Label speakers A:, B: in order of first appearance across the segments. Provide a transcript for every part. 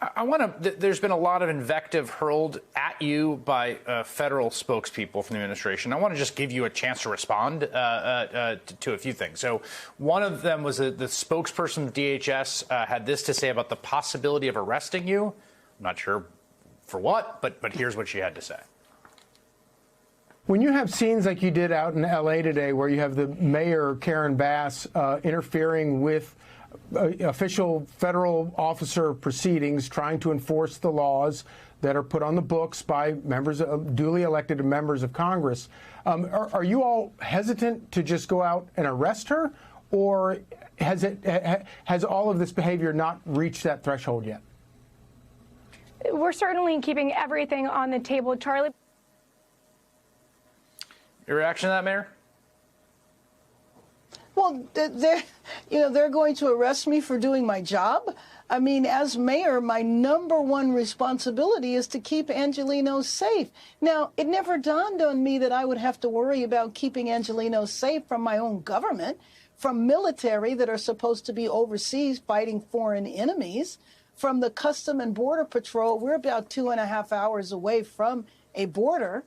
A: I want to. There's been a lot of invective hurled at you by federal spokespeople from the administration. I want to just give you a chance to respond to a few things. So one of them was the spokesperson of DHS had this to say about the possibility of arresting you. I'm not sure for what, but here's what she had to say.
B: When you have scenes like you did out in L.A. today, where you have the mayor, Karen Bass, interfering with official federal officer proceedings, trying to enforce the laws that are put on the books by members of duly elected members of Congress, are you all hesitant to just go out and arrest her, or has all of this behavior not reached that threshold yet?
C: We're certainly keeping everything on the table, Charlie.
A: Your reaction to that, Mayor?
D: Well, they're going to arrest me for doing my job. I mean, as mayor, my #1 responsibility is to keep Angelenos safe. Now, it never dawned on me that I would have to worry about keeping Angelenos safe from my own government, from military that are supposed to be overseas fighting foreign enemies, from the Custom and Border Patrol. We're about 2.5 hours away from a border,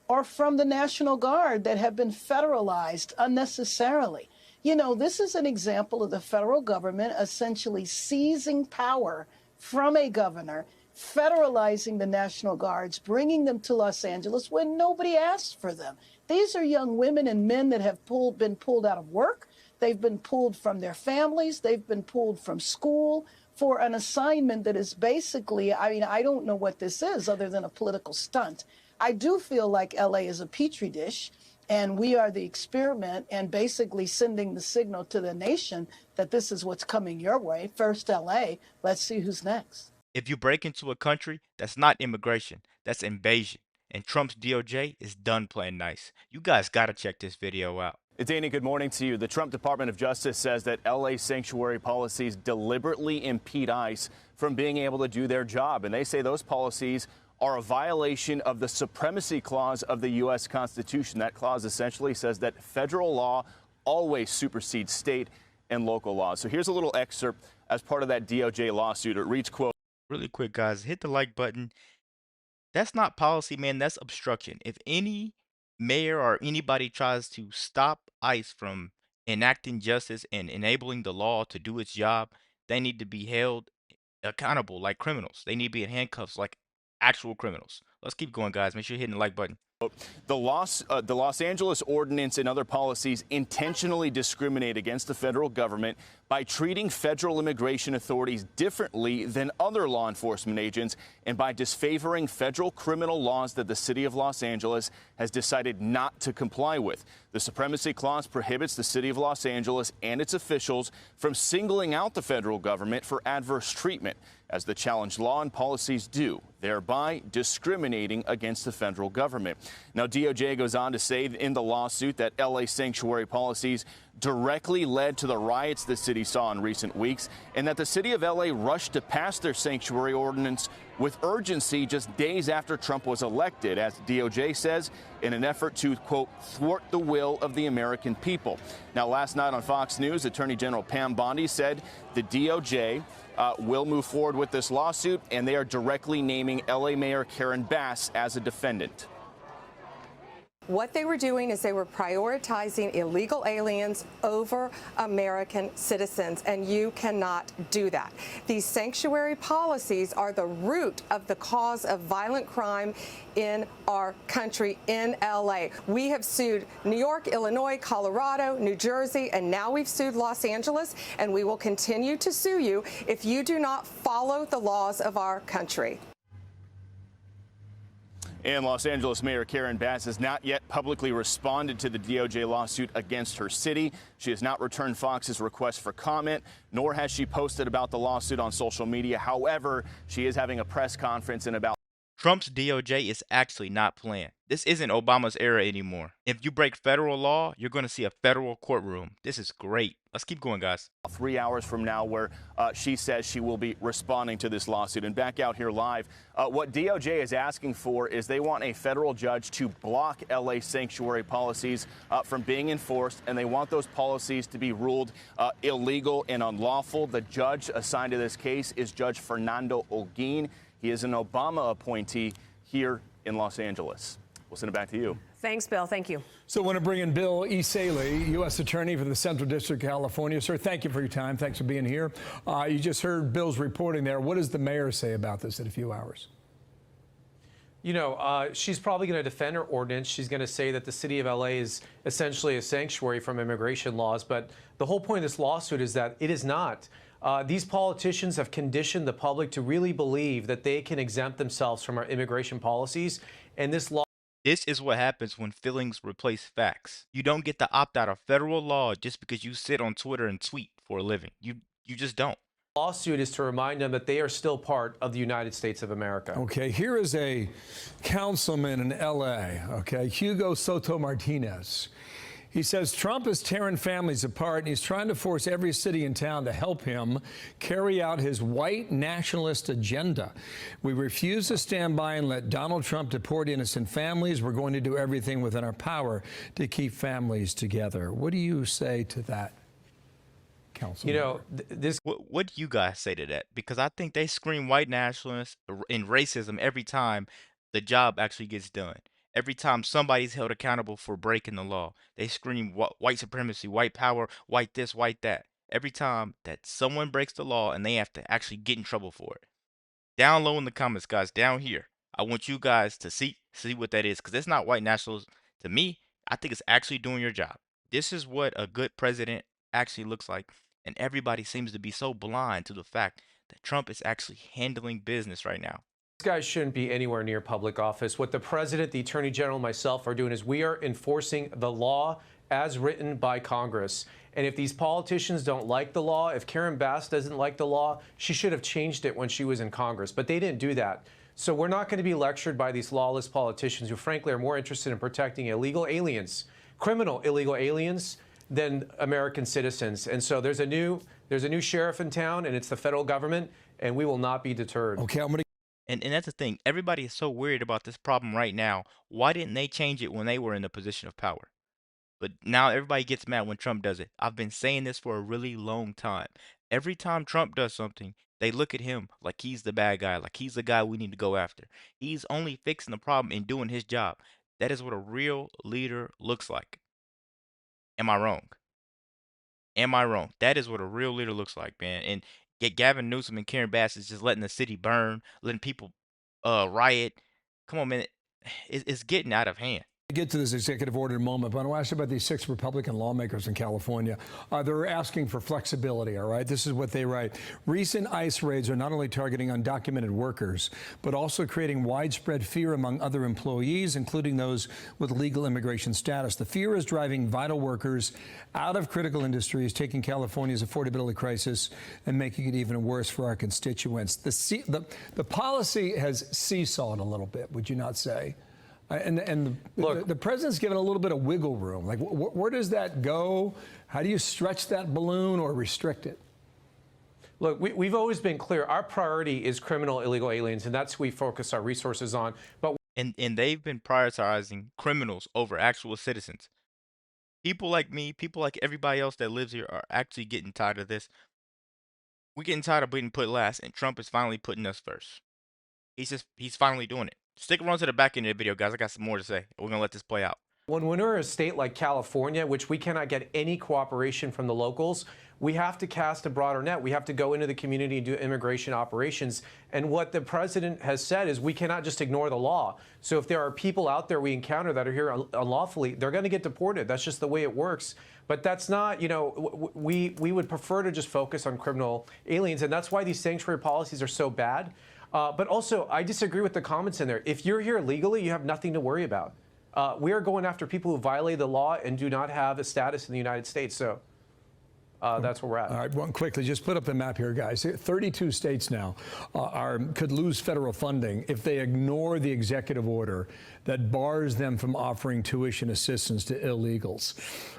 D: or from the National Guard that have been federalized unnecessarily. You know, this is an example of the federal government essentially seizing power from a governor, federalizing the National Guards, bringing them to Los Angeles when nobody asked for them. These are young women and men that have been pulled out of work. They've been pulled from their families. They've been pulled from school for an assignment that is basically, I mean, I don't know what this is other than a political stunt. I do feel like L.A. is a petri dish, and we are the experiment and basically sending the signal to the nation that this is what's coming your way. First L.A., let's see who's next.
E: If you break into a country, that's not immigration, that's invasion. And Trump's DOJ is done playing nice. You guys gotta check this video out.
F: Danny, good morning to you. The Trump Department of Justice says that L.A. sanctuary policies deliberately impede ICE from being able to do their job. And they say those policies are a violation of the Supremacy Clause of the U.S. Constitution. That clause essentially says that federal law always supersedes state and local laws. So here's a little excerpt as part of that DOJ lawsuit. It reads, quote,
E: Really quick, guys, hit the like button. That's not policy, man. That's obstruction. If any mayor or anybody tries to stop ICE from enacting justice and enabling the law to do its job, they need to be held accountable like criminals. They need to be in handcuffs like actual criminals. Let's keep going, guys. Make sure you're hitting the like button.
F: The Los Angeles ordinance and other policies intentionally discriminate against the federal government by treating federal immigration authorities differently than other law enforcement agents and by disfavoring federal criminal laws that the city of Los Angeles has decided not to comply with. The Supremacy Clause prohibits the city of Los Angeles and its officials from singling out the federal government for adverse treatment, as the challenged law and policies do, thereby discriminating against the federal government. Now, DOJ goes on to say in the lawsuit that L.A. sanctuary policies directly led to the riots the city saw in recent weeks, and that the city of L.A. rushed to pass their sanctuary ordinance with urgency just days after Trump was elected, as DOJ says, in an effort to, quote, thwart the will of the American people. Now, last night on Fox News, Attorney General Pam Bondi said the DOJ will move forward with this lawsuit, and they are directly naming L.A. Mayor Karen Bass as a defendant.
G: What they were doing is they were prioritizing illegal aliens over American citizens, and you cannot do that. These sanctuary policies are the root of the cause of violent crime in our country, in L.A. We have sued New York, Illinois, Colorado, New Jersey, and now we've sued Los Angeles, and we will continue to sue you if you do not follow the laws of our country.
F: And Los Angeles Mayor Karen Bass has not yet publicly responded to the DOJ lawsuit against her city. She has not returned Fox's request for comment, nor has she posted about the lawsuit on social media. However, she is having a press conference in about
E: Trump's DOJ is actually not playing. This isn't Obama's era anymore. If you break federal law, you're going to see a federal courtroom. This is great. Let's keep going, guys.
F: 3 hours from now, where she says she will be responding to this lawsuit. And back out here live, what DOJ is asking for is they want a federal judge to block LA sanctuary policies from being enforced, and they want those policies to be ruled illegal and unlawful. The judge assigned to this case is Judge Fernando Olguin. He is an Obama appointee here in Los Angeles. We'll send it back to you.
H: Thanks, Bill. Thank you.
I: So I want to bring in Bill Esaley, U.S. Attorney for the Central District of California. Sir, thank you for your time. Thanks for being here. You just heard Bill's reporting there. What does the mayor say about this in a few hours?
J: You know, she's probably going to defend her ordinance. She's going to say that the city of LA is essentially a sanctuary from immigration laws. But the whole point of this lawsuit is that it is not. These politicians have conditioned the public to really believe that they can exempt themselves from our immigration policies. And this law.
E: This is what happens when feelings replace facts. You don't get to opt out of federal law just because you sit on Twitter and tweet for a living. You just don't.
J: Lawsuit is to remind them that they are still part of the United States of America.
I: Okay, here is a councilman in L.A., okay, Hugo Soto Martinez. He says Trump is tearing families apart, and he's trying to force every city in town to help him carry out his white nationalist agenda. We refuse to stand by and let Donald Trump deport innocent families. We're going to do everything within our power to keep families together. What do you say to that, Councilman?
J: You know,
E: What do you guys say to that? Because I think they scream white nationalists and racism every time the job actually gets done. Every time somebody's held accountable for breaking the law, they scream white supremacy, white power, white this, white that. Every time that someone breaks the law and they have to actually get in trouble for it. Down low in the comments, guys, down here, I want you guys to see what that is, because it's not white nationalism. To me, I think it's actually doing your job. This is what a good president actually looks like, and everybody seems to be so blind to the fact that Trump is actually handling business right now.
J: These guys shouldn't be anywhere near public office. What the president, the attorney general, and myself are doing is we are enforcing the law as written by Congress. And if these politicians don't like the law, if Karen Bass doesn't like the law, she should have changed it when she was in Congress. But they didn't do that. So we're not going to be lectured by these lawless politicians who, frankly, are more interested in protecting illegal aliens, criminal illegal aliens, than American citizens. And so there's a new sheriff in town, and it's the federal government, and we will not be deterred.
I: Okay, I'm going to.
E: And that's the thing. Everybody is so worried about this problem right now. Why didn't they change it when they were in the position of power? But now everybody gets mad when Trump does it. I've been saying this for a really long time. Every time Trump does something, they look at him like he's the bad guy, like he's the guy we need to go after. He's only fixing the problem and doing his job. That is what a real leader looks like. Am I wrong? Am I wrong? That is what a real leader looks like, man. And Gavin Newsom and Karen Bass is just letting the city burn, letting people riot. Come on, man. It's getting out of hand.
I: Get to this executive order in a moment, but I want to ask you about these 6 Republican lawmakers in California. They're asking for flexibility, all right? This is what they write. Recent ICE raids are not only targeting undocumented workers, but also creating widespread fear among other employees, including those with legal immigration status. The fear is driving vital workers out of critical industries, taking California's affordability crisis and making it even worse for our constituents. The policy has seesawed a little bit, would you not say? And the president's given a little bit of wiggle room. Like, where does that go? How do you stretch that balloon or restrict it?
J: Look, we've always been clear. Our priority is criminal illegal aliens, and that's what we focus our resources on. But
E: And they've been prioritizing criminals over actual citizens. People like me, people like everybody else that lives here are actually getting tired of this. We're getting tired of being put last, and Trump is finally putting us first. He's finally doing it. Stick around to the back end of the video, guys. I got some more to say. We're going to let this play out.
J: when we're a state like California, which we cannot get any cooperation from the locals, we have to cast a broader net. We have to go into the community and do immigration operations. And what the president has said is we cannot just ignore the law. So if there are people out there we encounter that are here unlawfully, they're going to get deported. That's just the way it works. But that's not, you know, we would prefer to just focus on criminal aliens. And that's why these sanctuary policies are so bad. But also, I disagree with the comments in there. If you're here legally, you have nothing to worry about. We are going after people who violate the law and do not have a status in the United States. So that's where we're at.
I: All right, one quickly, just put up the map here, guys. 32 states now could lose federal funding if they ignore the executive order that bars them from offering tuition assistance to illegals.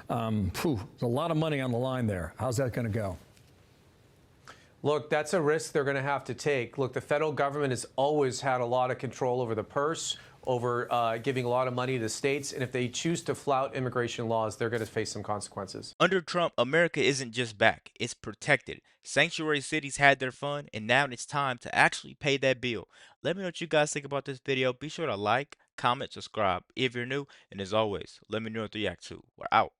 I: There's a lot of money on the line there. How's that going to go?
J: Look, that's a risk they're going to have to take. Look, the federal government has always had a lot of control over the purse, over giving a lot of money to states, and if they choose to flout immigration laws, they're going to face some consequences.
E: Under Trump, America isn't just back, it's protected. Sanctuary cities had their fun, and now it's time to actually pay that bill. Let me know what you guys think about this video. Be sure to like, comment, subscribe if you're new, and as always, let me know what you react to. We're out.